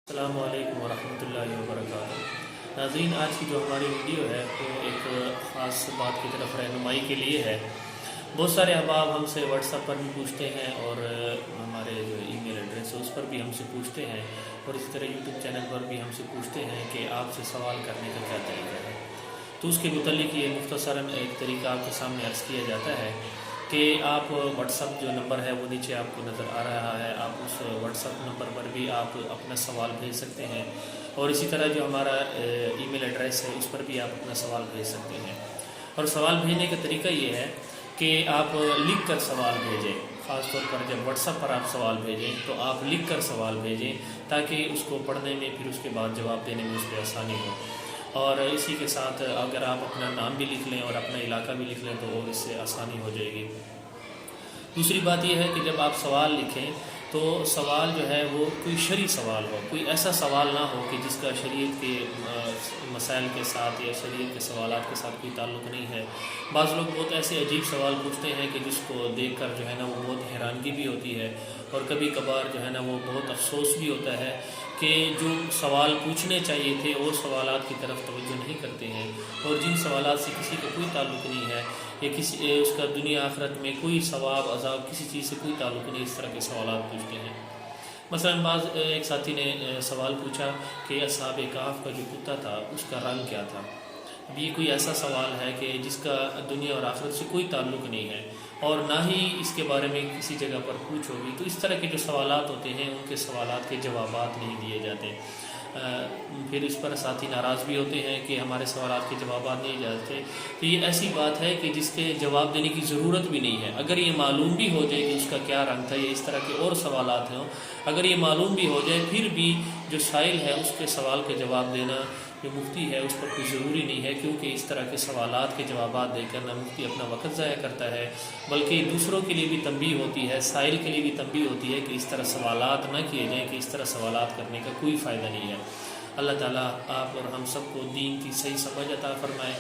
السلام علیکم ورحمۃ اللہ وبرکاتہ۔ ناظرین، آج کی جو ہماری ویڈیو ہے وہ ایک خاص بات کی طرف رہنمائی کے لیے ہے۔ بہت سارے احباب ہم سے واٹس ایپ پر بھی پوچھتے ہیں اور ہمارے جو ای میل ایڈریس ہے اس پر بھی ہم سے پوچھتے ہیں، اور اسی طرح یوٹیوب چینل پر بھی ہم سے پوچھتے ہیں کہ آپ سے سوال کرنے کا کیا طریقہ ہے۔ تو اس کے متعلق یہ مختصراً ایک طریقہ آپ کے سامنے عرض کیا جاتا ہے کہ آپ واٹس ایپ جو نمبر ہے وہ نیچے آپ کو نظر آ رہا ہے، آپ اس واٹس ایپ نمبر پر بھی آپ اپنا سوال بھیج سکتے ہیں، اور اسی طرح جو ہمارا ای میل ایڈریس ہے اس پر بھی آپ اپنا سوال بھیج سکتے ہیں۔ اور سوال بھیجنے کا طریقہ یہ ہے کہ آپ لکھ کر سوال بھیجیں۔ خاص طور پر جب واٹس ایپ پر آپ سوال بھیجیں تو آپ لکھ کر سوال بھیجیں تاکہ اس کو پڑھنے میں پھر اس کے بعد جواب دینے میں اس پہ آسانی ہو۔ اور اسی کے ساتھ اگر آپ اپنا نام بھی لکھ لیں اور اپنا علاقہ بھی لکھ لیں تو اور اس سے آسانی ہو جائے گی۔ دوسری بات یہ ہے کہ جب آپ سوال لکھیں تو سوال جو ہے وہ کوئی شرعی سوال ہو، کوئی ایسا سوال نہ ہو کہ جس کا شریعت کے مسائل کے ساتھ یا شریعت کے سوالات کے ساتھ کوئی تعلق نہیں ہے۔ بعض لوگ بہت ایسے عجیب سوال پوچھتے ہیں کہ جس کو دیکھ کر جو ہے نا وہ بہت حیرانگی بھی ہوتی ہے، اور کبھی کبھار جو ہے نا وہ بہت افسوس بھی ہوتا ہے کہ جو سوال پوچھنے چاہیے تھے وہ سوالات کی طرف توجہ نہیں کرتے ہیں، اور جن سوالات سے کسی کا کوئی تعلق نہیں ہے یا کسی اس کا دنیا آخرت میں کوئی ثواب عذاب کسی چیز سے کوئی تعلق نہیں، اس طرح کے سوالات پوچھتے ہیں۔ مثلا ایک ساتھی نے سوال پوچھا کہ اصحاب کہف کا جو کتا تھا اس کا رنگ کیا تھا۔ اب یہ کوئی ایسا سوال ہے کہ جس کا دنیا اور آخرت سے کوئی تعلق نہیں ہے، اور نہ ہی اس کے بارے میں کسی جگہ پر پوچھ ہوگی۔ تو اس طرح کے جو سوالات ہوتے ہیں ان کے سوالات کے جوابات نہیں دیے جاتے۔ پھر اس پر ساتھی ناراض بھی ہوتے ہیں کہ ہمارے سوالات کے جوابات نہیں جاتے۔ تو یہ ایسی بات ہے کہ جس کے جواب دینے کی ضرورت بھی نہیں ہے۔ اگر یہ معلوم بھی ہو جائے کہ اس کا کیا رنگ تھا یا اس طرح کے اور سوالات ہیں، اگر یہ معلوم بھی ہو جائے پھر بھی جو سائل ہے اس کے سوال کے جواب دینا جو مفتی ہے اس پر کوئی ضروری نہیں ہے، کیونکہ اس طرح کے سوالات کے جوابات دے کر نہ مفتی اپنا وقت ضائع کرتا ہے بلکہ دوسروں کے لیے بھی تنبیہ ہوتی ہے، سائل کے لیے بھی تنبیہ ہوتی ہے کہ اس طرح سوالات نہ کیے جائیں، کہ اس طرح سوالات کرنے کا کوئی فائدہ نہیں ہے۔ اللہ تعالیٰ آپ اور ہم سب کو دین کی صحیح سمجھ عطا فرمائے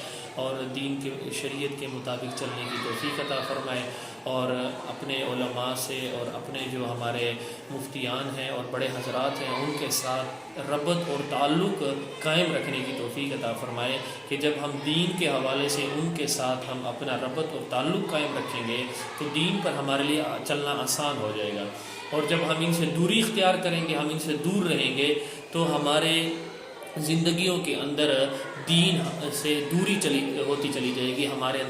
اور دین کے شریعت کے مطابق چلنے کی توفیق عطا فرمائے، اور اپنے علماء سے اور اپنے جو ہمارے مفتیان ہیں اور بڑے حضرات ہیں ان کے ساتھ ربط اور تعلق قائم رکھنے کی توفیق عطا فرمائے کہ جب ہم دین کے حوالے سے ان کے ساتھ ہم اپنا ربط اور تعلق قائم رکھیں گے تو دین پر ہمارے لیے چلنا آسان ہو جائے گا، اور جب ہم ان سے دوری اختیار کریں گے، ہم ان سے دور رہیں گے تو ہمارے زندگیوں کے اندر دین سے دوری ہوتی چلی جائے گی، ہمارے